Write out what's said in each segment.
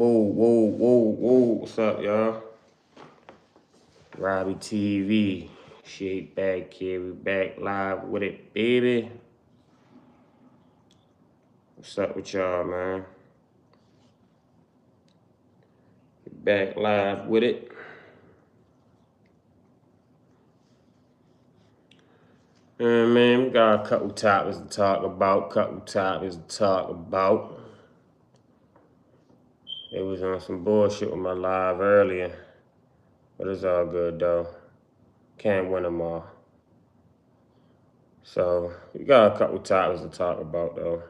Whoa. What's up, y'all? Robbie TV. Shit back here. We back live with it, baby. What's up with y'all, man? Back live with it. Man, we got a couple topics to talk about. It was on some bullshit with my live earlier. But it's all good, though. Can't win them all. So, we got a couple topics to talk about, though.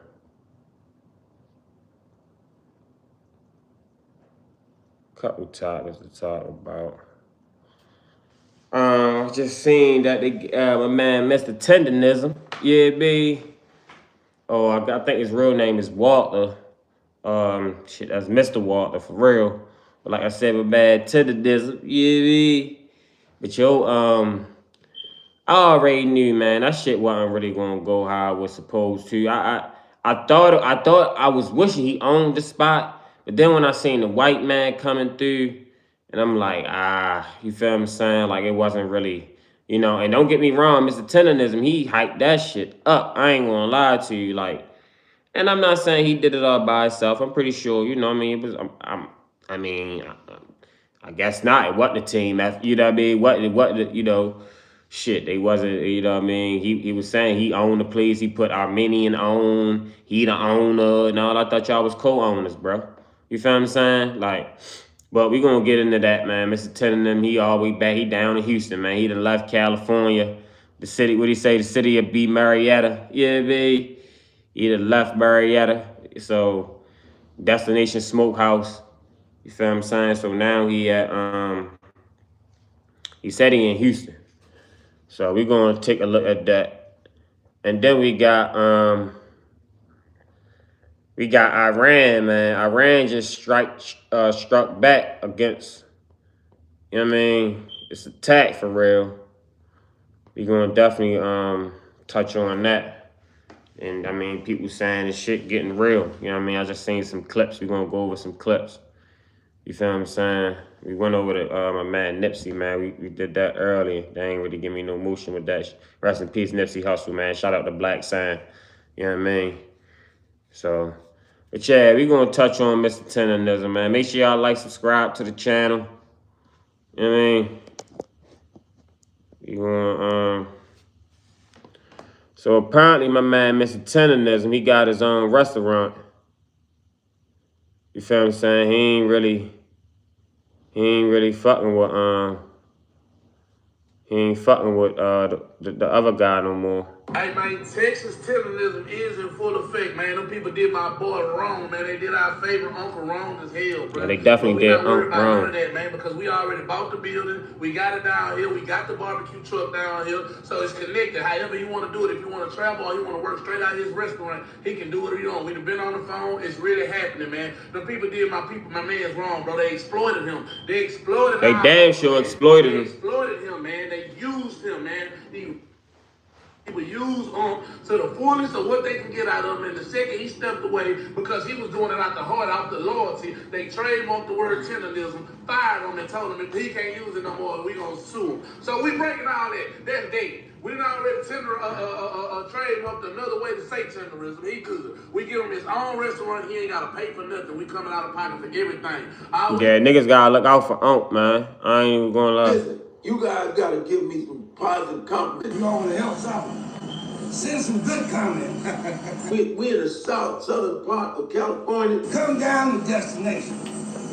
Just seen that my man, Mr. Tendenism, yeah, B. Oh, I think his real name is Walter. That's Mr. Walter for real. But like I said, my man, Tendenism, yeah, B. But I already knew, man, that shit wasn't really gonna go how I was supposed to. I thought I was wishing he owned the spot, but then when I seen the white man coming through, and I'm like, you feel what I'm saying? Like it wasn't really, and don't get me wrong, Mr. Tendenism, he hyped that shit up. I ain't gonna lie to you, like, and I'm not saying he did it all by himself. I'm pretty sure, you know what I mean? It was, I mean, I guess not. It wasn't a team. You know what I mean? Shit, they wasn't, you know what I mean? He was saying he owned the place. He put Armenian on. He the owner and all. I thought y'all was co-owners, bro. You feel what I'm saying? Like, but we gonna get into that, man. Mr. Tenenbaum, he all the way back. He down in Houston, man. He done left California. The city, what he say? The city of B. Marietta. Yeah, baby. He done left Marietta. So, Destination Smokehouse. You feel what I'm saying? So now he said he in Houston. So we're gonna take a look at that. And then we got Iran, man. Iran just struck back against, you know what I mean? It's attack for real. We're gonna definitely touch on that. And I mean, people saying this shit getting real. You know what I mean? I just seen some clips. We're gonna go over some clips. You feel what I'm saying? We went over to my man Nipsey, man. We did that early. They ain't really give me no motion with that. Rest in peace, Nipsey Hussle, man. Shout out to Black Sign. You know what I mean? So, but yeah, we gonna touch on Mr. Tendenism, man. Make sure y'all like, subscribe to the channel. You know what I mean? We gonna So apparently, my man Mr. Tendenism, he got his own restaurant. You feel what I'm saying? He ain't really fucking with the other guy no more. Hey man, Texas Tendenism is in full effect, man. Them people did my boy wrong, man. They did our favorite Uncle wrong as hell, bro. Yeah, they definitely did Uncle wrong. That, man, because we already bought the building, we got it down here, we got the barbecue truck down here, so it's connected. However you want to do it, if you want to travel or you want to work straight out of his restaurant, he can do it. You know, we've been on the phone. It's really happening, man. The people did my man's wrong, bro. They exploited him. They damn sure exploited him. They exploited him, man. They used him, man. People use to the fullest of what they can get out of him. And the second he stepped away, because he was doing it out the heart, out the loyalty, they trademarked the word tendenism, fired him, and told him if he can't use it no more, we gonna sue him. So we breaking all that. That's dead. We done already trademarked another way to say tenderism. He good. We give him his own restaurant. He ain't gotta pay for nothing. We coming out of pocket for everything. Yeah, niggas gotta look out for Unc, man. I ain't even gonna lie. Listen, you guys gotta give me some positive compliments. You want to help something? Send some good comments. we in the southern part of California. Come down to Destination.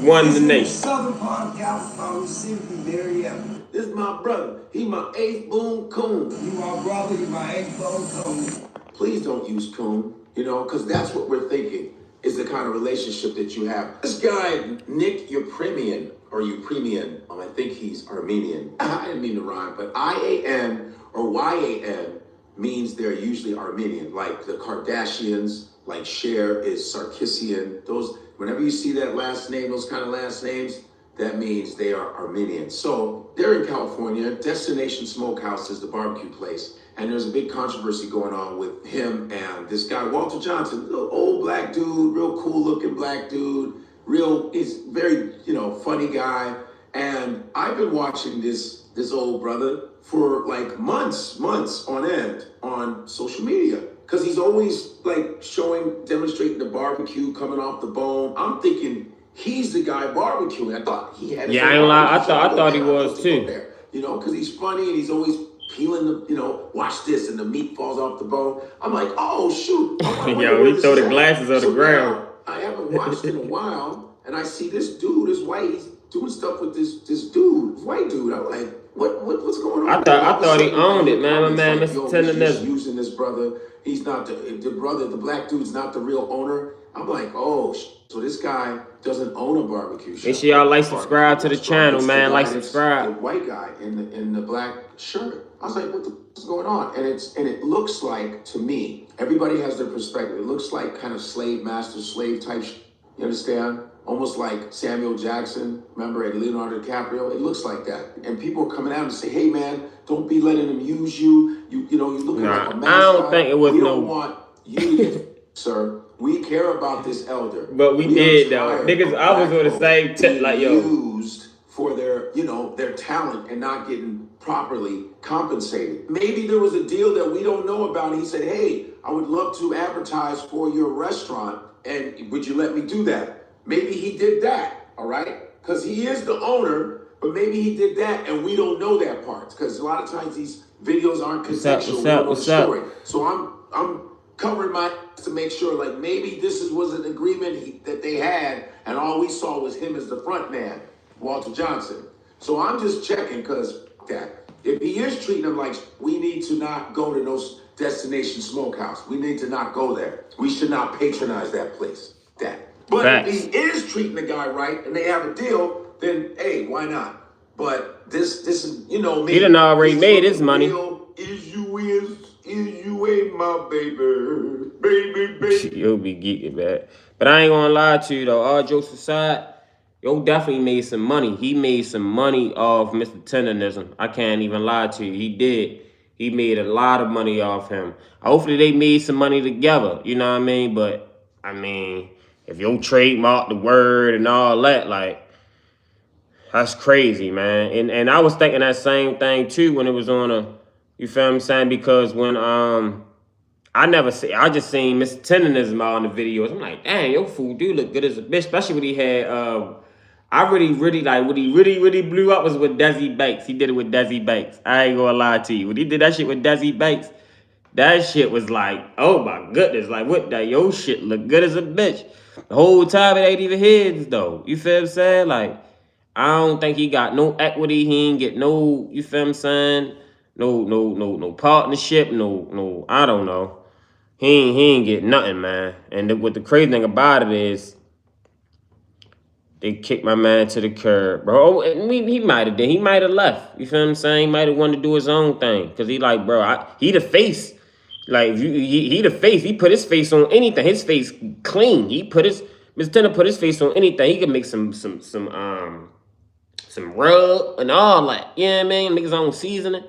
One the nation. Southern part of California, city Marietta. This is my brother. He my eighth boom coon. You my brother, you my eighth boom coon. Please don't use coon, because that's what we're thinking is the kind of relationship that you have. This guy, Nick Ukrainian, I think he's Armenian. I didn't mean to rhyme, but IAN or YAN means they're usually Armenian, like the Kardashians, like Cher is Sarkisian. Whenever you see that last name, those kind of last names, that means they are Armenian. So they're in California. Destination Smokehouse is the barbecue place. And there's a big controversy going on with him and this guy, Walter Johnson, little old black dude, real cool looking black dude, He's very, funny guy. And I've been watching this old brother for like months on end on social media. Because he's always like demonstrating the barbecue coming off the bone. I'm thinking he's the guy barbecuing. I thought he had his Yeah, I ain't lie. I thought he was too. Because he's funny and he's always peeling watch this, and the meat falls off the bone. I'm like, oh shoot. Yo, he throw the glasses on the ground. I haven't watched in a while, and I see this dude, this white, he's doing stuff with this dude, white dude. I'm like, what's going on? I thought he owned it, man. My man, Mr. Tendenism. Using this brother. He's not the black dude's not the real owner. I'm like, oh, so this guy doesn't own a barbecue shop. Make sure y'all like, subscribe to the channel, man. Like, subscribe. The white guy in the black shirt. I was like, what the f is going on? And it looks like, to me, everybody has their perspective. It looks like kind of slave master, slave type. You understand? Almost like Samuel Jackson, remember, at Leonardo DiCaprio? It looks like that. And people are coming out and say, hey man, don't be letting them use you. You're looking like a mascot. I don't think it was we don't want you to get, sir. We care about this elder. But we did though. Niggas, I was on the same tip like, yo. Used for their talent and not getting properly compensated. Maybe there was a deal that we don't know about. And he said, hey, I would love to advertise for your restaurant. And would you let me do that? Maybe he did that, all right? Because he is the owner, but maybe he did that and we don't know that part. Because a lot of times these videos aren't contextual. What's up? So I'm covering my ass to make sure, like, maybe this was an agreement that they had, and all we saw was him as the front man, Walter Johnson. So I'm just checking, because that if he is treating them like, we need to not go to those Destination Smokehouse. We need to not go there. We should not patronize that place. But Facts. if he is treating the guy right and they have a deal, then hey, why not? But this is, maybe he done already made his money. Is you ain't my baby. You'll be geeking, man. But I ain't gonna lie to you though. All jokes aside, yo definitely made some money. He made some money off Mr. Tendenism. I can't even lie to you. He did. He made a lot of money off him. Hopefully they made some money together. You know what I mean? But I mean, if you trademark the word and all that, like, that's crazy, man. And I was thinking that same thing too when it was on you feel what I'm saying? Because when I just seen Mr. Tendenism out in the videos. I'm like, dang, your food do look good as a bitch, especially when he had I really like what he really blew up was with Desi Banks. He did it with Desi Banks. I ain't gonna lie to you. When he did that shit with Desi Banks, that shit was like, oh my goodness, like what that your shit look good as a bitch. The whole time it ain't even his though. You feel what I'm saying? Like, I don't think he got no equity. He ain't get no, you feel what I'm saying? No partnership, no, I don't know. He ain't get nothing, man. And what the crazy thing about it is, they kicked my man to the curb, bro. And he might have did. He might have left. You feel what I'm saying? He might have wanted to do his own thing. Because he like, bro, he the face. Like, he the face. He put his face on anything. His face clean. Mr. Tender put his face on anything. He could make some rub and all that. You know what I mean? Make his own seasoning.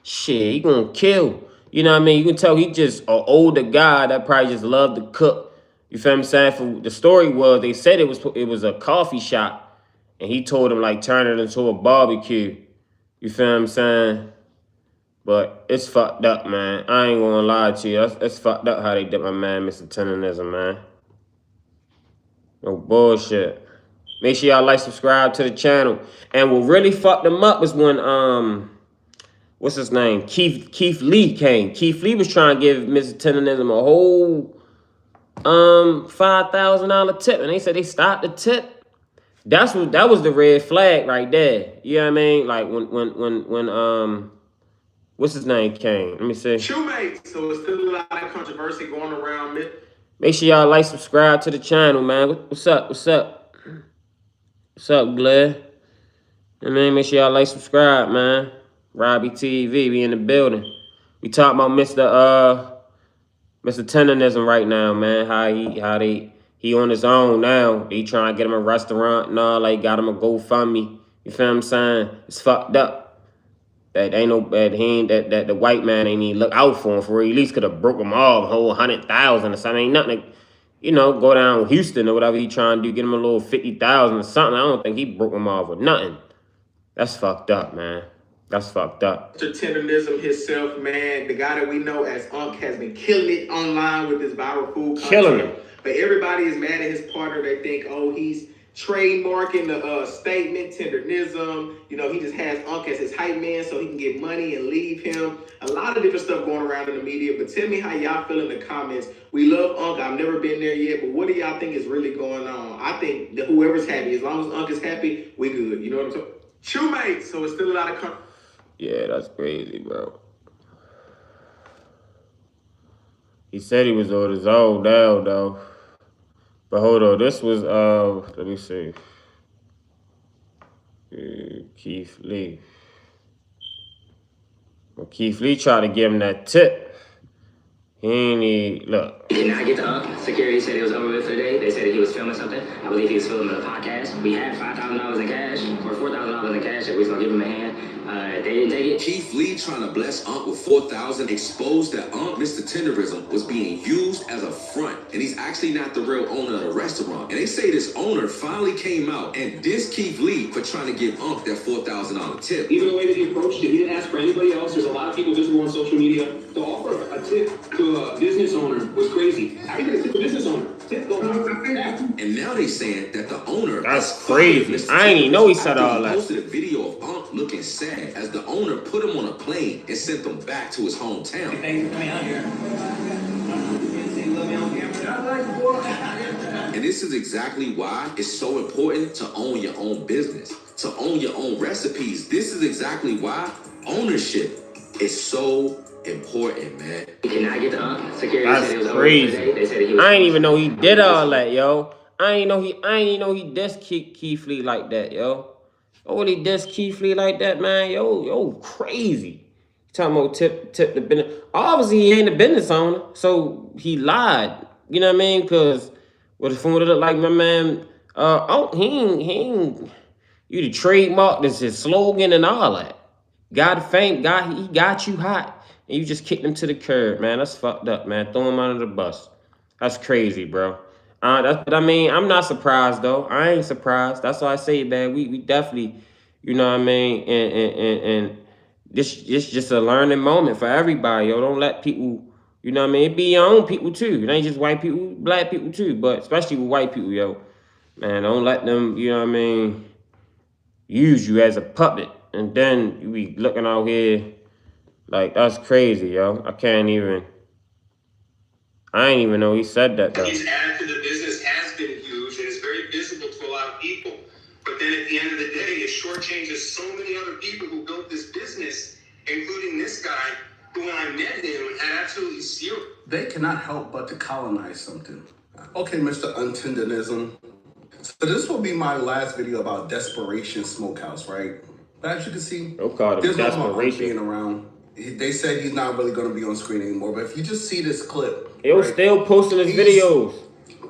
Shit, he gonna kill. You know what I mean? You can tell he just an older guy that probably just loved to cook. You feel what I'm saying? For the story was, they said it was a coffee shop, and he told him like turn it into a barbecue. You feel what I'm saying? But it's fucked up, man. I ain't gonna lie to you. It's fucked up how they did my man, Mr. Tendenism, man. No bullshit. Make sure y'all like, subscribe to the channel. And what really fucked him up was when what's his name? Keith Lee came. Keith Lee was trying to give Mr. Tendenism a whole $5,000 tip, and they said they stopped the tip. That was the red flag right there. You know what I mean? Like when what's his name came? Let me see. Shoemate. So it's still a lot of controversy going around. Make sure y'all like, subscribe to the channel, man. What's up? What's up, Glad? I mean, make sure y'all like, subscribe, man. Robbie TV, we in the building. We talking about Mr. Tendenism right now, man. How he on his own now. They trying to get him a restaurant and all. Like, got him a GoFundMe. You feel what I'm saying? It's fucked up. That ain't no bad. That the white man ain't even look out for him for real. At least could have broke him off a whole 100,000 or something. Ain't nothing. you know, go down Houston or whatever he trying to do, get him a little 50,000 or something. I don't think he broke him off with nothing. That's fucked up, man. That's fucked up. Mr. Tendenism himself, man, the guy that we know as Unc has been killing it online with this viral food content. Killing him. But everybody is mad at his partner. They think, oh, he's trademarking the statement, Tendenism. You know, he just has Unc as his hype man so he can get money and leave him. A lot of different stuff going around in the media. But tell me how y'all feel in the comments. We love Unc. I've never been there yet. But what do y'all think is really going on? I think that whoever's happy, as long as Unc is happy, we good. You know what I'm saying? Shoemate. So it's still a lot of... Yeah, that's crazy, bro. He said he was on his own now, though. But hold on, this was, let me see. Keith Lee. Well, Keith Lee tried to give him that tip. He ain't even, look. Did not get the Unc. Security said it was over with for the day. They said that he was filming something. I believe he was filming a podcast. We had $5,000 in cash, or $4,000 in cash, that we was gonna give him a hand. They didn't take it. Keith Lee trying to bless Unc with $4,000 exposed that Unc, Mr. Tenderism, was being used as a front, and he's actually not the real owner of the restaurant. And they say this owner finally came out and dissed Keith Lee for trying to give Unc that $4,000 tip. Even the way that he approached it, he didn't ask for anybody else. There's a lot of people visible on social media. To offer a tip to a business owner was crazy. How are you gonna tip a business owner? Tip going on. And now they saying that the owner... That's crazy. I ain't even know he said all that. He posted a video of Unc looking sad as the owner put him on a plane and sent him back to his hometown. Thank you for coming out here. And this is exactly why it's so important to own your own business, to own your own recipes. This is exactly why ownership is so important, man. He did not get the Unc. Security That's said it was over with for the crazy. day. They said that he was... I ain't even know he did all that, yo. I ain't know he dissed Keith Lee like that, yo. Oh, he dissed Keith Lee like that, man. Yo, crazy. Talking about tip the business. Obviously, he ain't a business owner, so he lied. You know what I mean? Because from what it looked like, my man, he ain't. You the trademark, this his slogan and all that. God fame, he got you hot, and you just kicked him to the curb, man. That's fucked up, man. Throw him under the bus. That's crazy, bro. But I mean, I'm not surprised though. I ain't surprised. That's why I say, man, we definitely, you know what I mean, and this just a learning moment for everybody, yo. Don't let people, you know what I mean, it be your own people too. It ain't just white people, black people too, but especially with white people, yo. Man, don't let them, you know what I mean, use you as a puppet. And then you be looking out here like, that's crazy, yo. I ain't even know he said that, though. His add to the business has been huge and is very visible to a lot of people. But then at the end of the day, it shortchanges so many other people who built this business, including this guy, who when I met him had absolutely zero. They cannot help but to colonize something. Okay, Mr. Untendenism. So this will be my last video about Desperation Smokehouse, right? But as you can see, there's no more Unc being around. They said he's not really going to be on screen anymore. But if you just see this clip, he was still posting his videos,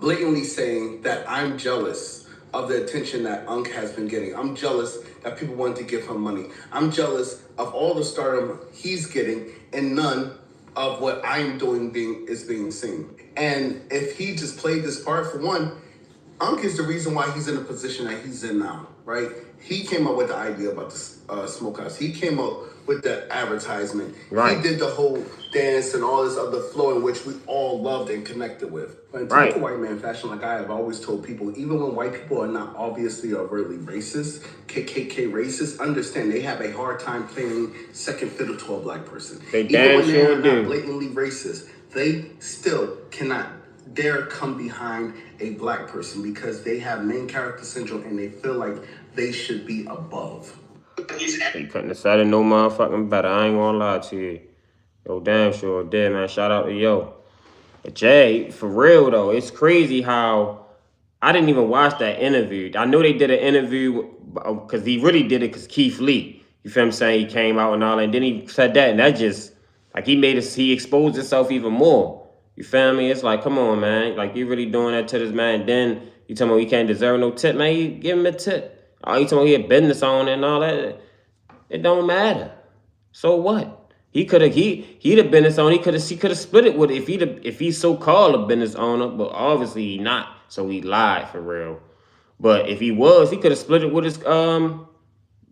blatantly saying that I'm jealous of the attention that Unc has been getting. I'm jealous that people want to give him money. I'm jealous of all the stardom he's getting and none of what I'm doing is being seen. And if he just played this part, for one, Unc is the reason why he's in the position that he's in now, right? He came up with the idea about the smokehouse. He came up with the advertisement. Right. He did the whole dance and all this other flow in which we all loved and connected with. But in Right. typical white man fashion, like I have always told people, even when white people are not obviously overtly racist, KKK racist, understand they have a hard time playing second fiddle to a black person. They even damn when they're sure not do. blatantly racist, they still cannot dare come behind a black person because they have main character syndrome and they feel like they should be above. He couldn't have said it no motherfucking better. I ain't gonna lie to you. Yo, damn sure did, man. Shout out to yo. But Jay, for real though, it's crazy how I didn't even watch that interview. I know they did an interview because he really did it because Keith Lee. You feel what I'm saying? He came out and all that, and then he said that, and that just like he exposed himself even more. You feel me? It's like, come on, man. Like, you really doing that to this man. Then you talking about he can't deserve no tip, man. You give him a tip. Oh, you talking about he a business owner and all that. It don't matter. So what? he'd have business owner. He could have split it with if he's so called a business owner, but obviously he not. So he lied for real. But if he was, he could have split it with his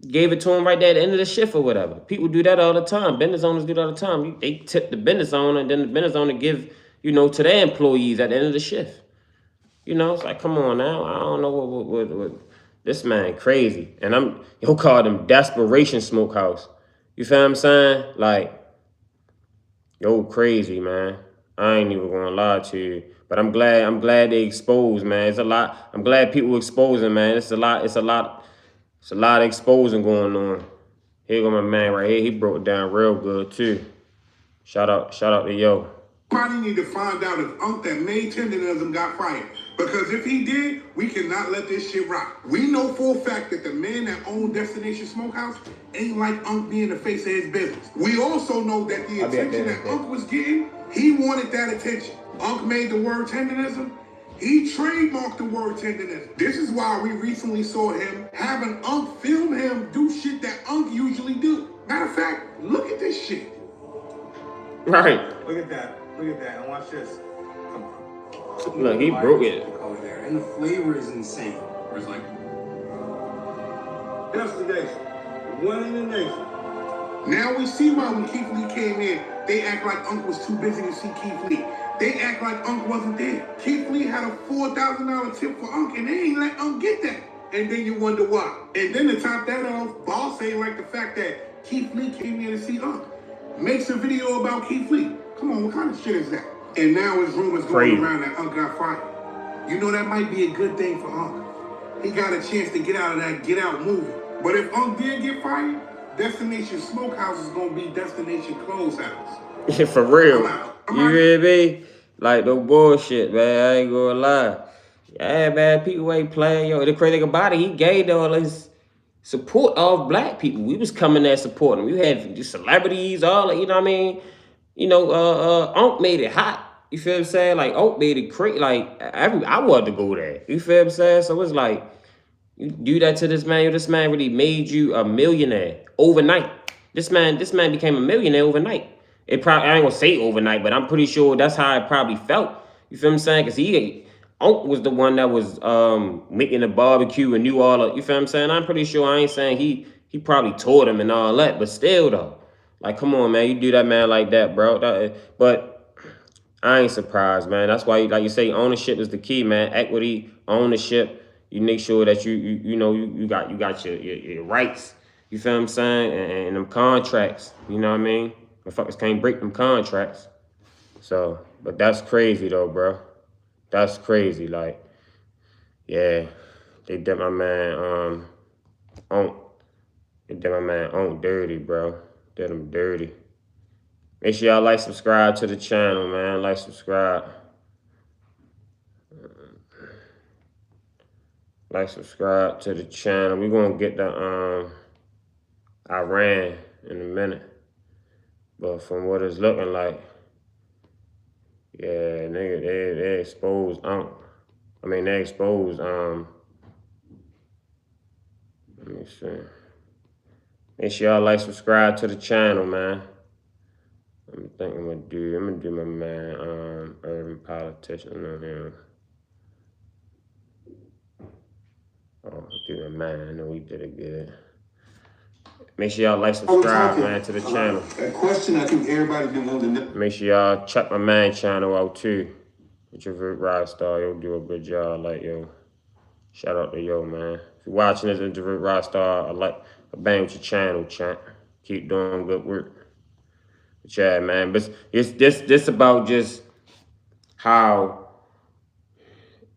gave it to him right there at the end of the shift or whatever. People do that all the time. Business owners do that all the time. They tip the business owner, and then the business owner give, to their employees at the end of the shift. It's like, come on now. I don't know what this man crazy. And he'll call them desperation smokehouse. You feel what I'm saying? Like, yo, crazy, man. I ain't even gonna lie to you. But I'm glad they exposed, man. It's a lot. I'm glad people exposing, man. It's a lot of exposing going on. Here go my man right here. He broke it down real good too. Shout out to yo. Somebody need to find out if Unc that made Tendenism got fired. Because if he did, we cannot let this shit rock. We know for a fact that the man that owned Destination Smokehouse ain't like Unc being the face of his business. We also know that the attention that Unc was getting, he wanted that attention. Unc made the word Tendenism. He trademarked the word Tendenism. This is why we recently saw him having Unc film him do shit that Unc usually do. Matter of fact, look at this shit. Right. Look at that. And watch this. Come on. Look, he broke it. Over there. And the flavor is insane. It's like Destination. One in the nation. now we see why when Keith Lee came in, they act like Unc was too busy to see Keith Lee. They act like Unc wasn't there. Keith Lee had a $4,000 tip for Unc, and they ain't let Unc get that. And then you wonder why. And then to top that off, Boss ain't like the fact that Keith Lee came here to see Unc. Makes a video about Keith Lee. Come on, what kind of shit is that? And now there's rumors going around that Unc got fired. You know that might be a good thing for Unc. He got a chance to get out of that get out movie. But if Unc did get fired, Destination Smokehouse is gonna be Destination Close House. Yeah, for real. You hear me? Like no bullshit, man. I ain't gonna lie. Yeah, man, people ain't playing. Yo, the crazy thing about it, he gave all his support of black people. We was coming there supporting. We had celebrities, all you know what I mean? Unc made it hot. You feel what I'm saying? Like Unc made it crazy. Like I wanted to go there. You feel what I'm saying? So it's like you do that to this man. This man really made you a millionaire overnight. This man became a millionaire overnight. It probably, I ain't gonna say overnight, but I'm pretty sure that's how it probably felt. You feel what I'm saying? Because Unc was the one that was making the barbecue and knew all of, you feel what I'm saying? I'm pretty sure, I ain't saying he probably taught him and all that, but still though. Like, come on, man, you do that man like that, bro. But I ain't surprised, man. That's why, like you say, ownership is the key, man. Equity, ownership. You make sure that you got your rights. You feel what I'm saying? And them contracts. You know what I mean? Motherfuckers can't break them contracts. So, but that's crazy though, bro. That's crazy. Like, yeah, they did my man Unc. They did my man Unc dirty, bro. Did him dirty. Make sure y'all like, subscribe to the channel, man. Like, subscribe. Like, subscribe to the channel. We're gonna get the Iran in a minute. But from what it's looking like, yeah, nigga, they exposed they exposed let me see. Make sure y'all like, subscribe to the channel, man. I'm gonna do my man urban politician on here. Oh, do my man, I know he did it good. Make sure y'all like, subscribe, man, to the channel. A question I think everybody been wanting to know. Make sure y'all check my man channel out too. Introvert Rockstar, yo, do a good job. Like, yo, shout out to yo, man. If you're watching this Introvert Rockstar, I bang with your channel, champ. Keep doing good work. But yeah, man, but it's this about just how,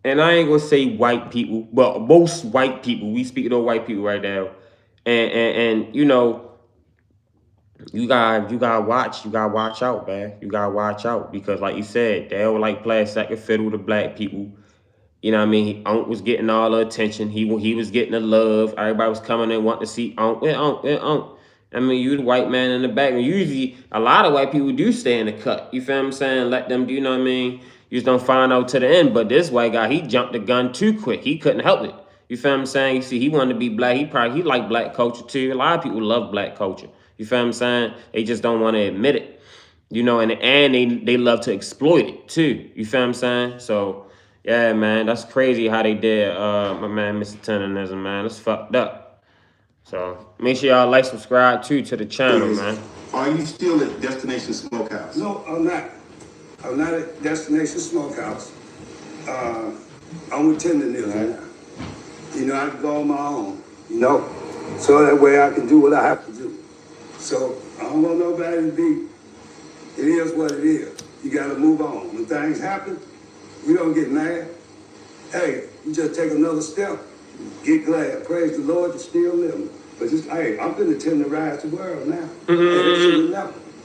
and I ain't gonna say white people, but most white people, we speak to white people right now. And you gotta watch out, man. You gotta watch out because, like you said, they don't like playing second fiddle to black people. You know what I mean? Unc was getting all the attention. He was getting the love. Everybody was coming and wanting to see Unc. Where Unc? I mean, you the white man in the back. And usually, a lot of white people do stay in the cut. You feel what I'm saying? Let them do, you know what I mean? You just don't find out to the end. But this white guy, he jumped the gun too quick. He couldn't help it. You feel what I'm saying? You see, he wanted to be black. He liked black culture too. A lot of people love black culture. You feel what I'm saying? They just don't want to admit it. You know, and they love to exploit it too. You feel what I'm saying? So yeah, man, that's crazy how they did my man Mr. Tendenism, man. That's fucked up. So make sure y'all like, subscribe too to the channel, man. Are you still at Destination Smokehouse? No, I'm not. I'm not at Destination Smokehouse. I'm with Tendenism now. You know, I can go on my own, you know, so that way I can do what I have to do. So I don't want nobody to be, it is what it is. You got to move on. When things happen, you don't get mad. Hey, you just take another step. Get glad. Praise the Lord, you're still living. But just, hey, I'm going to tenderize the world now.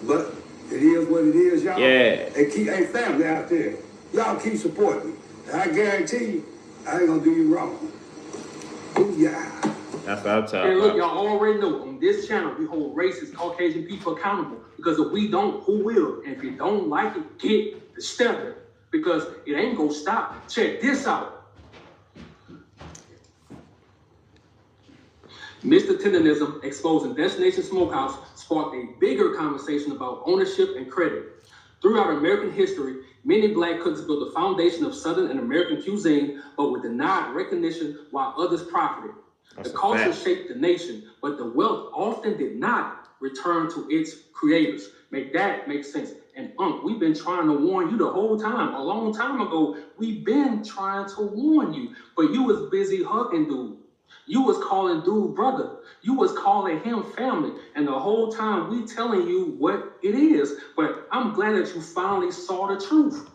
But it is what it is, y'all. Yeah. Hey, family out there, y'all keep supporting me. And I guarantee you, I ain't going to do you wrong. Ooh, yeah. That's what I'm talking And look, about. y'all already know, on this channel, we hold racist Caucasian people accountable. Because if we don't, who will? And if you don't like it, get the stepper. Because it ain't gonna stop. Check this out. Mr. Tendenism exposing Destination Smokehouse sparked a bigger conversation about ownership and credit. Throughout American history, many Black cooks built the foundation of Southern and American cuisine, but were denied recognition while others profited. The culture shaped the nation, but the wealth often did not return to its creators. Make that make sense. And we've been trying to warn you the whole time. A long time ago, we've been trying to warn you, but you was busy hugging dude. You was calling dude brother. You was calling him family. And the whole time we telling you what it is. But I'm glad that you finally saw the truth.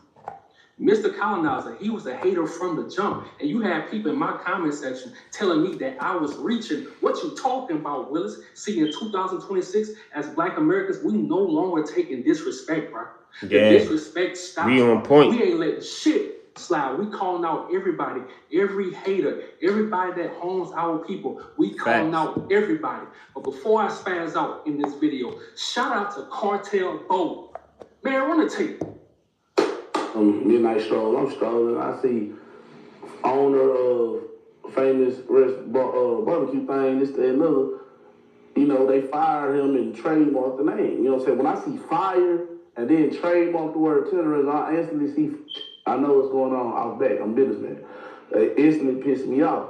Mr. Colonizer, he was a hater from the jump. And you had people in my comment section telling me that I was reaching. What you talking about, Willis? See, in 2026, as Black Americans, we no longer taking disrespect, bro. The disrespect stops. We on point. We ain't letting shit slide. We calling out everybody, every hater, everybody that harms our people. We calling out everybody. But before I spaz out in this video, shout out to Cartel Bo. Man, run the tape. Midnight stroll. I'm strolling. I see owner of famous barbecue thing, this, that, and another. You know, they fired him and trademarked the name. You know what I'm saying? When I see fire and then trademark the word tenderism, I instantly see, I know what's going on out back. I'm a businessman. It instantly pissed me off.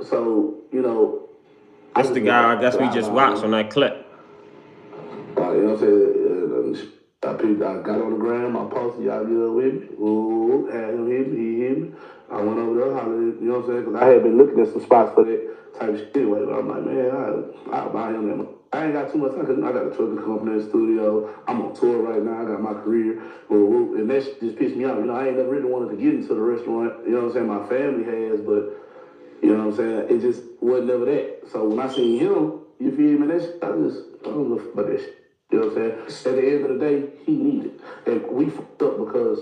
So, you know. That's the guy I guess we just watched on that clip. You know what I'm saying? I got on the gram, I posted, y'all get up with me. Ooh, had him hit me, he hit me. I went over there, hollered, you know what I'm saying? Because I had been looking at some spots for that type of shit anyway. But I'm like, man, I'll buy him that. I ain't got too much time because I got a trucking company in the studio. I'm on tour right now. I got my career. And that shit just pissed me off. You know, I ain't never really wanted to get into the restaurant. You know what I'm saying? My family has, but, you know what I'm saying? It just wasn't never that. So when I seen him, you feel me? That shit, I don't know about that shit. You know what I'm saying? At the end of the day, he needed. And we fucked up because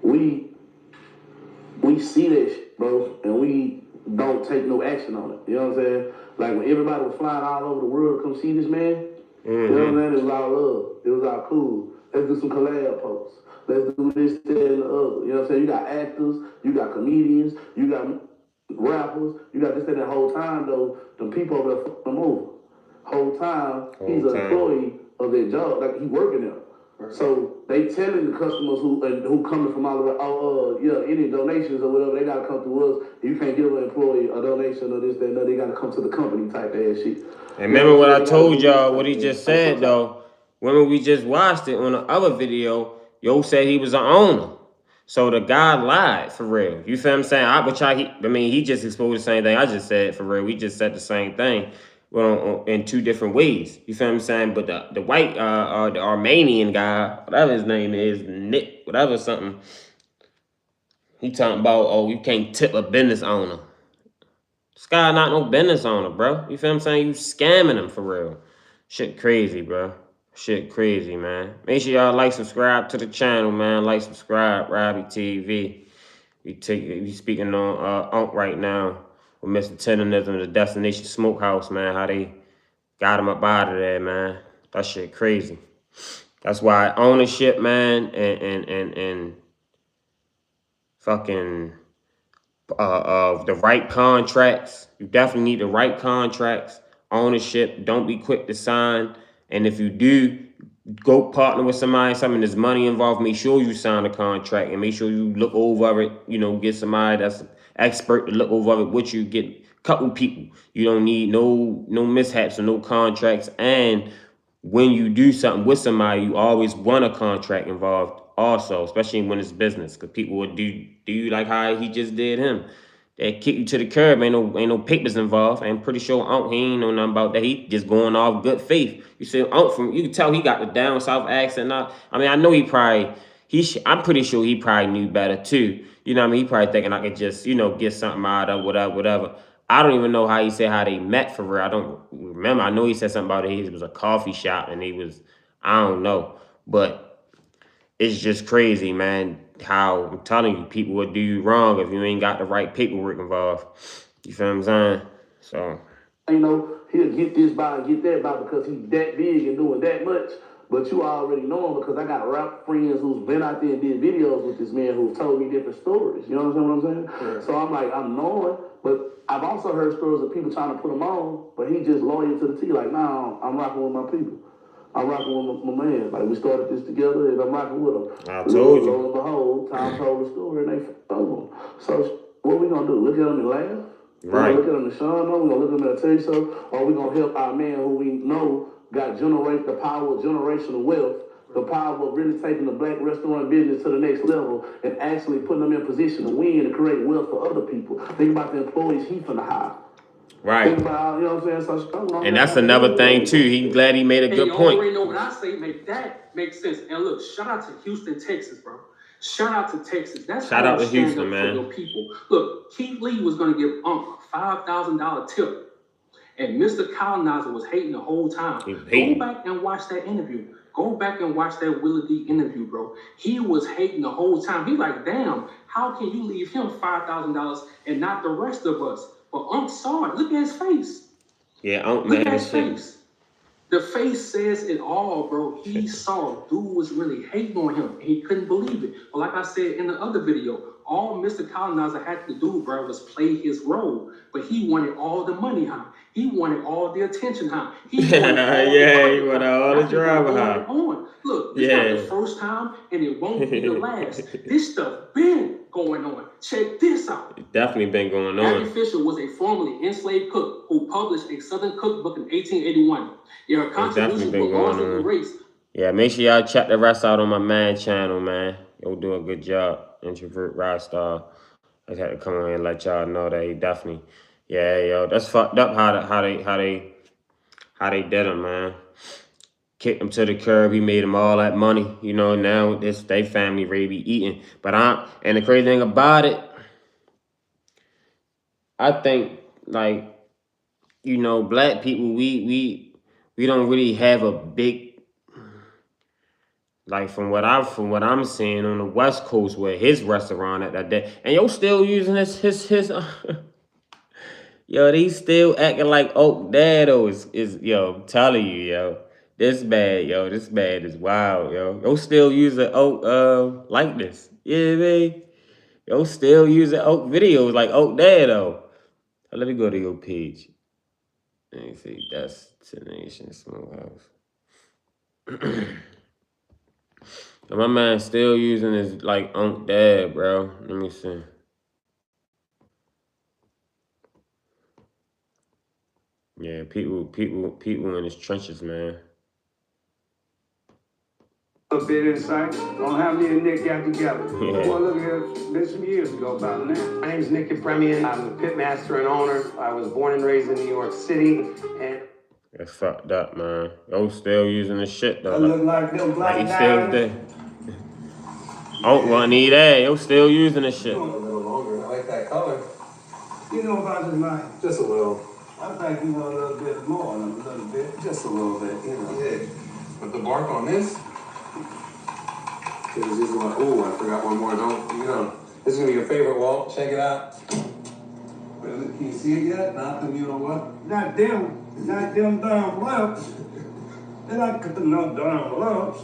we see that shit, bro, and we don't take no action on it. You know what I'm saying? Like when everybody was flying all over the world to come see this man, you know what I'm saying? It was all love. It was all cool. Let's do some collab posts. Let's do this, that, and the other. You know what I'm saying? You got actors, you got comedians, you got rappers, you got this, that, and the whole time, though, the people over there fucked him over. Whole time, he's an employee of their job, like he working there. Right. So they telling the customers who coming from all the way, any donations or whatever, they gotta come through us. You can't give an employee a donation or this, that, and that. They gotta come to the company type ass shit. And remember what I told y'all, what he just said though. When we just watched it on the other video, Yo said he was an owner. So the guy lied for real. You feel what I'm saying? He just exposed the same thing I just said for real. We just said the same thing. Well, in two different ways. You feel what I'm saying? But the white, the Armenian guy, whatever his name is, Nick, whatever something, he talking about, you can't tip a business owner. This guy not no business owner, bro. You feel what I'm saying? You scamming him for real. Shit crazy, bro. Shit crazy, man. Make sure y'all like, subscribe to the channel, man. Like, subscribe, Robbie TV. We speaking on right now. With Mr. Tendenism, the Destination Smokehouse, man, how they got him up out of there, man. That shit crazy. That's why ownership, man, and fucking the right contracts. You definitely need the right contracts. Ownership. Don't be quick to sign And if you do go partner with somebody, something there's money involved, make sure you sign a contract and make sure you look over it, get somebody that's expert to look over it with you, get a couple people. You don't need no mishaps or no contracts. And when you do something with somebody, you always want a contract involved also, especially when it's business, because people would do you like how he just did him. They kick you to the curb. Ain't no papers involved. I'm pretty sure Unc, he ain't know nothing about that. He just going off good faith. You see Unc you can tell he got the down south accent. I know he probably I'm pretty sure he probably knew better too. You know what I mean? He probably thinking I could just, get something out of whatever. I don't even know how he said how they met for real. I don't remember. I know he said something about it was a coffee shop and I don't know. But it's just crazy, man, how I'm telling you, people would do you wrong if you ain't got the right paperwork involved. You feel what I'm saying? So, he'll get this by and get that by because he's that big and doing that much. But you already know him because I got rap friends who's been out there and did videos with this man who've told me different stories. You understand what I'm saying? Yeah. So I'm like, I'm knowing, but I've also heard stories of people trying to put him on, but he just loyal to the T. Like, nah, I'm rocking with my people. I'm rocking with my man. Like, we started this together and I'm rocking with him. I told you. Lo and behold, Tom told the story and they found him. So what we gonna do? Look at him and laugh? Right. We're gonna look at him and Sean, we're gonna look at him and tell you so, or we're gonna help our man who we know got the power of generational wealth, the power of really taking the black restaurant business to the next level and actually putting them in position to win and create wealth for other people. Think about the employees he finna hire. Right. Think about, you know what I'm saying? So, and that's another thing too. He glad he made a good point. You already know what I say, that makes sense. And look, shout out to Houston, Texas, bro. Shout out to Texas. Shout out to Houston, man. For your people. Look, Keith Lee was gonna give Unc a $5,000 tip. And Mr. Colonizer was hating the whole time. Go back and watch that interview. Go back and watch that Willie D interview, bro. He was hating the whole time. He's like, damn, how can you leave him $5,000 and not the rest of us? But Unc saw it. Look at his face. Yeah, Unc Look at his face. The face says it all, bro. He saw dude was really hating on him. He couldn't believe it. But like I said in the other video, all Mr. Colonizer had to do, bro, was play his role. But he wanted all the money, huh? He wanted all the attention, huh? He wanted all the drama, huh? Look, this not the first time, and it won't be the last. This stuff been going on. Check this out. It's definitely been going on. Abby Fisher was a formerly enslaved cook who published a Southern cookbook in 1881. Yeah, her contributions were largely erased. Yeah, make sure y'all check the rest out on my man channel, man. You'll do a good job. Introvert Rockstar. I just had to come on and let y'all know that he definitely, that's fucked up how they did him, man. Kicked him to the curb. He made him all that money. Now they family ready to be eating. And the crazy thing about it, I think black people, we don't really have a big, from what I'm seeing on the West Coast where his restaurant at that day, and still using his they still acting like Oak Daddo is I'm telling you, this bad is wild, yo still using Oak likeness, man. Still using Oak videos like Oak Daddo. Let me go to your page. Let me see, that's Tendenism Smokehouse. My man still using his Unc Dad, bro. Let me see. Yeah, people in his trenches, man. A bit inside on how me and Nick got together. Yeah. Well, look here, it's been some years ago about now. My name's Nick Premian. I'm the pit master and owner. I was born and raised in New York City, and that's fucked up, man. Still using this shit though. I look like them black he still there. Wasn't he there? Still using this shit. A little longer. I like that color. You know about this, Mike? Just a little. I think you know a little bit more than a little bit. Just a little bit, Yeah. But the bark on this, I forgot one more. This is gonna be your favorite, Walt. Check it out. Well, can you see it yet? Nothing, you know what? Not them damn lumps. They're not no damn lumps.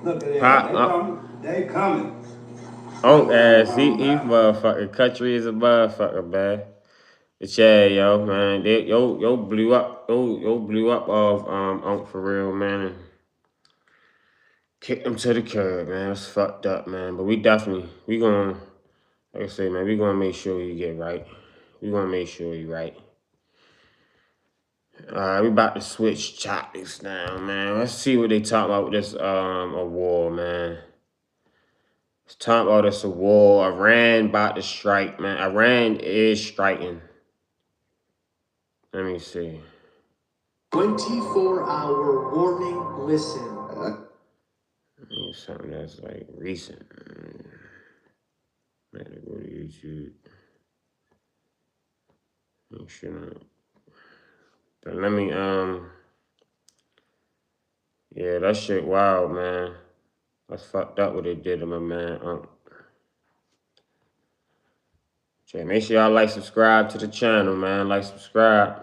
Look at that. They coming. Ass, he motherfucking country is a motherfucker, man. But yeah, yo, man, yo blew up, yo blew up of Unc for real, man, and kicked him to the curb, man. It's fucked up, man. But we gonna, like I say, man, we gonna make sure you get right. We gonna make sure you right. We about to switch topics now, man. Let's see what they talk about with this war, man. Let's talk about this war. Iran about to strike, man. Iran is striking. Let me see. 24-hour warning, listen. I need something that's like recent. I gotta go to YouTube. Make sure not. But let me yeah, that shit wild, man. That's fucked up what they did to my man. Okay, make sure y'all like, subscribe to the channel, man. Like, subscribe.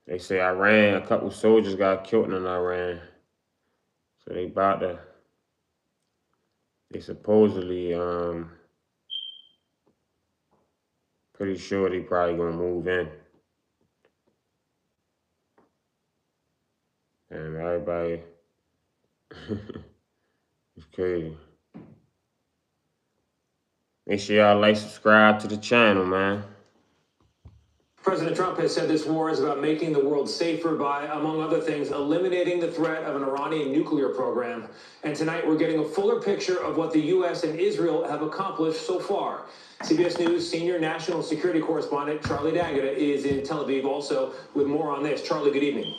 They say Iran, a couple soldiers got killed in Iran. So they supposedly, pretty sure they probably gonna move in. And everybody, it's crazy. Make sure y'all like, subscribe to the channel, man. President Trump has said this war is about making the world safer by, among other things, eliminating the threat of an Iranian nuclear program. And tonight we're getting a fuller picture of what the U.S. and Israel have accomplished so far. CBS News senior national security correspondent Charlie D'Agata is in Tel Aviv also with more on this. Charlie, good evening.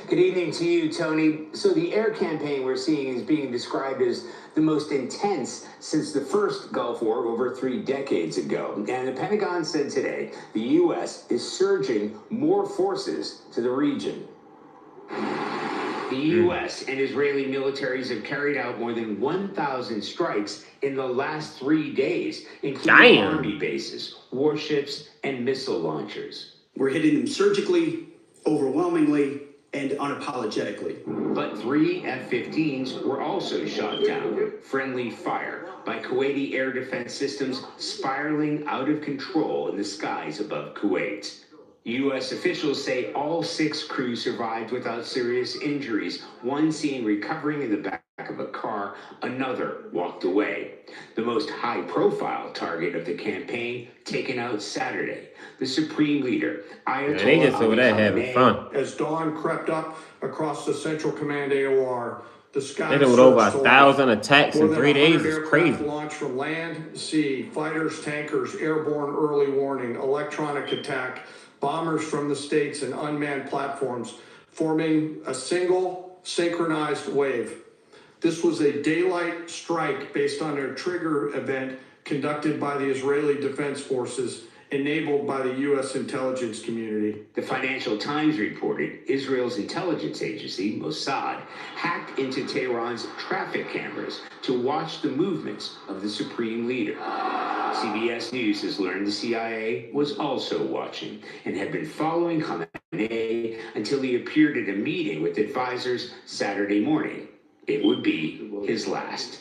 Good evening to you, Tony. So the air campaign we're seeing is being described as the most intense since the first Gulf War over 3 decades ago. And the Pentagon said today the U.S. is surging more forces to the region. The U.S. and Israeli militaries have carried out more than 1,000 strikes in the last 3 days, including Army bases, warships, and missile launchers. We're hitting them surgically, overwhelmingly, and unapologetically. But 3 F-15s were also shot down. Friendly fire by Kuwaiti air defense systems spiraling out of control in the skies above Kuwait. U.S. officials say all 6 crews survived without serious injuries, one seen recovering in the back of a car, another walked away. The most high-profile target of the campaign taken out Saturday, the supreme leader, Ayatollah They just over there having Khamenei. fun. As dawn crept up across the Central Command AOR, the sky They did with over 1,000 attacks in 3 days. It's crazy. Launched from land, sea, fighters, tankers, airborne early warning, electronic attack, bombers from the states, and unmanned platforms, forming a single synchronized wave. This was a daylight strike based on a trigger event conducted by the Israeli Defense Forces, enabled by the U.S. intelligence community. The Financial Times reported Israel's intelligence agency, Mossad, hacked into Tehran's traffic cameras to watch the movements of the supreme leader. CBS News has learned the CIA was also watching and had been following Khamenei until he appeared at a meeting with advisors Saturday morning. It would be his last.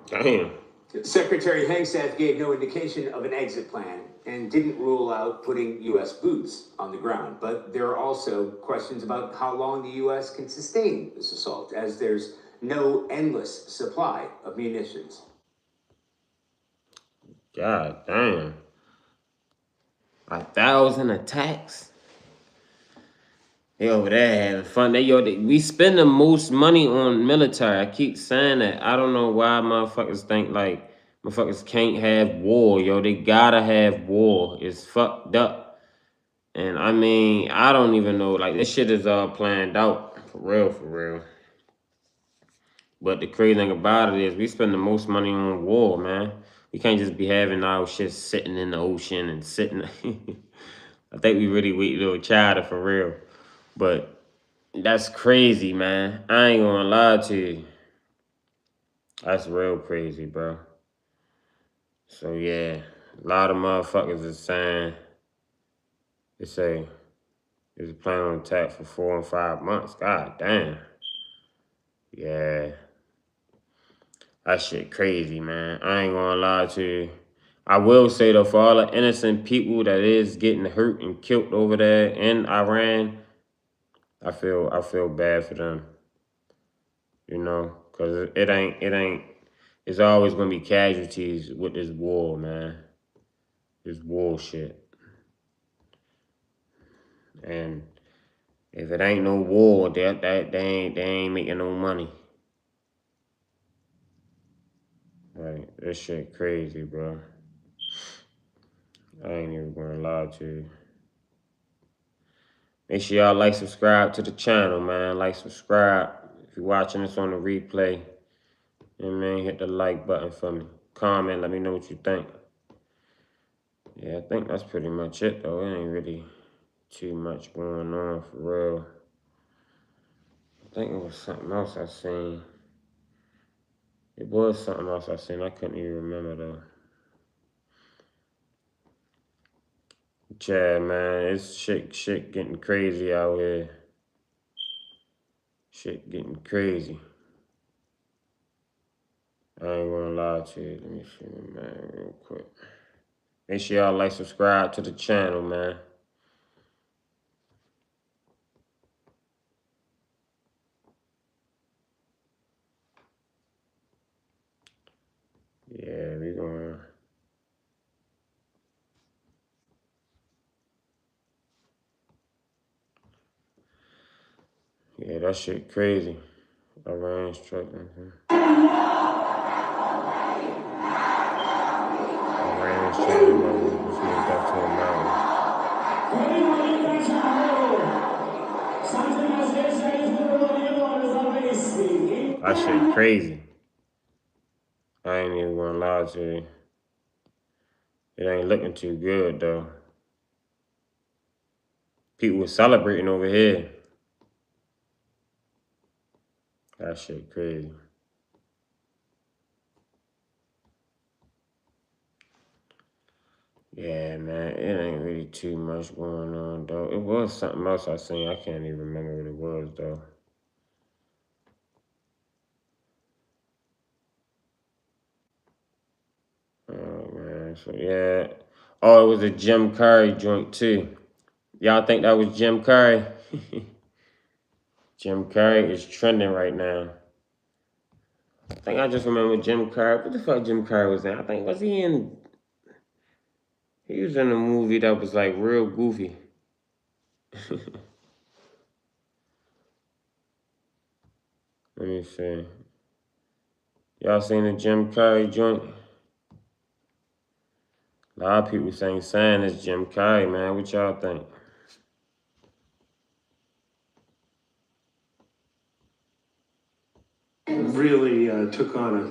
Damn. Secretary Hegseth gave no indication of an exit plan and didn't rule out putting U.S. boots on the ground. But there are also questions about how long the U.S. can sustain this assault, as there's no endless supply of munitions. God damn. 1,000 attacks? They over there having fun. We spend the most money on military. I keep saying that. I don't know why motherfuckers think like motherfuckers can't have war, yo. They gotta have war. It's fucked up. And I mean, I don't even know. Like, this shit is all planned out. For real, for real. But the crazy thing about it is we spend the most money on war, man. We can't just be having our shit sitting in the ocean and sitting. I think we really weak little child for real. But that's crazy, man. I ain't gonna lie to you. That's real crazy, bro. So yeah, a lot of motherfuckers is saying it's planning on attack for 4 and 5 months. God damn. Yeah. That shit crazy, man. I ain't gonna lie to you. I will say though, for all the innocent people that is getting hurt and killed over there in Iran, I feel bad for them. You know, cause it ain't. It's always gonna be casualties with this war, man. This war shit. And if it ain't no war, they ain't making no money. Like, this shit crazy, bro. I ain't even gonna lie to you. Make sure y'all like, subscribe to the channel, man. Like, subscribe. If you're watching this on the replay, you know what I mean? Hit the like button for me. Comment, let me know what you think. Yeah, I think that's pretty much it, though. It ain't really too much going on, for real. I think it was something else I seen. It was something else I seen. I couldn't even remember, though. Yeah, man, it's shit getting crazy out here. Shit getting crazy. I ain't gonna lie to you. Let me see, man, real quick. Make sure y'all like, subscribe to the channel, man. Yeah, we gonna. Yeah, that shit crazy. Iran's trucking. Iran's trying to push me back to a mountain. That shit crazy. I ain't even gonna lie to you. It ain't looking too good, though. People were celebrating over here. That shit crazy. Yeah, man, it ain't really too much going on, though. It was something else I seen. I can't even remember what it was, though. Oh, man, so yeah. Oh, it was a Jim Carrey joint, too. Y'all think that was Jim Carrey? Jim Carrey is trending right now. I think I just remember Jim Carrey. What the fuck Jim Carrey was in? I think, was he in... He was in a movie that was, like, real goofy. Let me see. Y'all seen the Jim Carrey joint? A lot of people saying it's Jim Carrey, man. What y'all think? Really took on a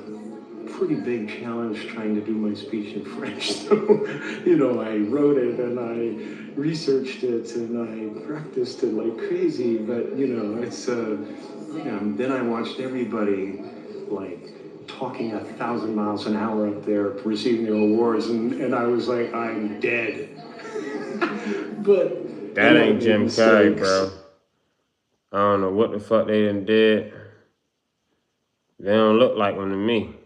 pretty big challenge trying to do my speech in French. So, you know, I wrote it and I researched it and I practiced it like crazy. But, you know, it's, then I watched everybody like talking 1,000 miles an hour up there receiving their awards. And I was like, I'm dead. But that ain't Jim Carrey, bro. I don't know what the fuck they done did. They don't look like them to me.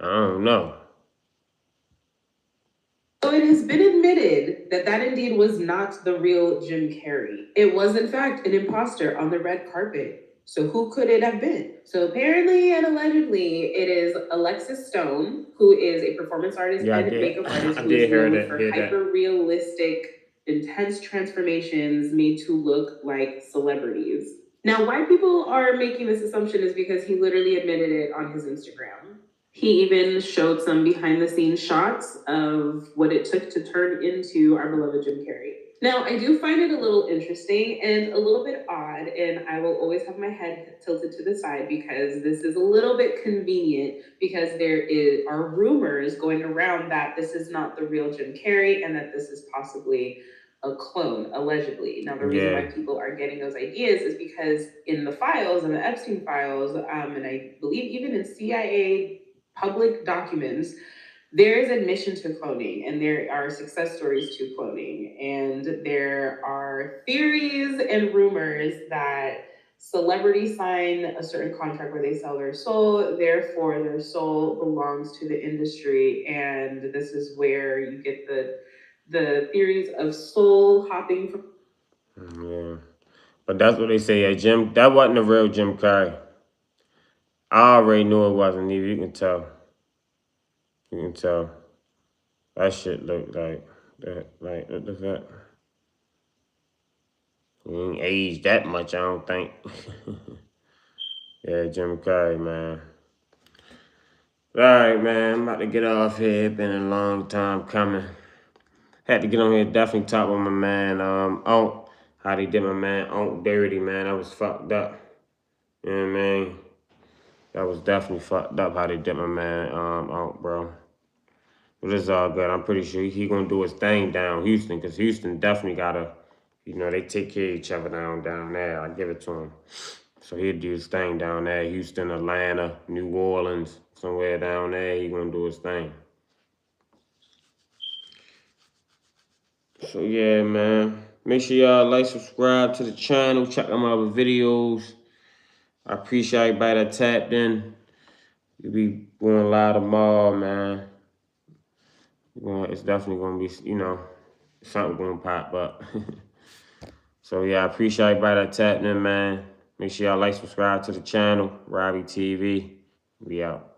I don't know. So it has been admitted that that indeed was not the real Jim Carrey. It was, in fact, an imposter on the red carpet. So who could it have been? So apparently and allegedly, it is Alexis Stone, who is a performance artist and makeup artist who is known for hyper-realistic, intense transformations made to look like celebrities. Now, why people are making this assumption is because he literally admitted it on his Instagram. He even showed some behind the scenes shots of what it took to turn into our beloved Jim Carrey. Now, I do find it a little interesting and a little bit odd, and I will always have my head tilted to the side because this is a little bit convenient because are rumors going around that this is not the real Jim Carrey and that this is possibly a clone, allegedly. Now, the reason why people are getting those ideas is because in the files, in the Epstein files, and I believe even in CIA public documents, there is admission to cloning and there are success stories to cloning. And there are theories and rumors that celebrities sign a certain contract where they sell their soul, therefore their soul belongs to the industry, and this is where you get the theories of soul hopping from. Yeah. But that's what they say. Yeah, that wasn't the real Jim Carrey. I already knew it wasn't either. You can tell. You can tell. That shit looked like that. Like, what the fuck? He ain't aged that much, I don't think. Yeah, Jim Carrey, man. All right, man. I'm about to get off here. It's been a long time coming. Had to get on here, definitely talk with my man, Unc. How they did my man Unc dirty, man. That was fucked up. You know what I mean? That was definitely fucked up how they did my man Unc, bro. But it's all good. I'm pretty sure he gonna do his thing down Houston, because Houston definitely gotta, you know, they take care of each other down there. I give it to him. So he'll do his thing down there. Houston, Atlanta, New Orleans, somewhere down there. He gonna do his thing. So yeah, man. Make sure y'all like, subscribe to the channel. Check out my other videos. I appreciate everybody that tapped in. We'll be going live tomorrow, man. It's definitely gonna be, you know, something gonna pop up. So yeah, I appreciate everybody that tapped in, man. Make sure y'all like, subscribe to the channel, Robbie TV. We out.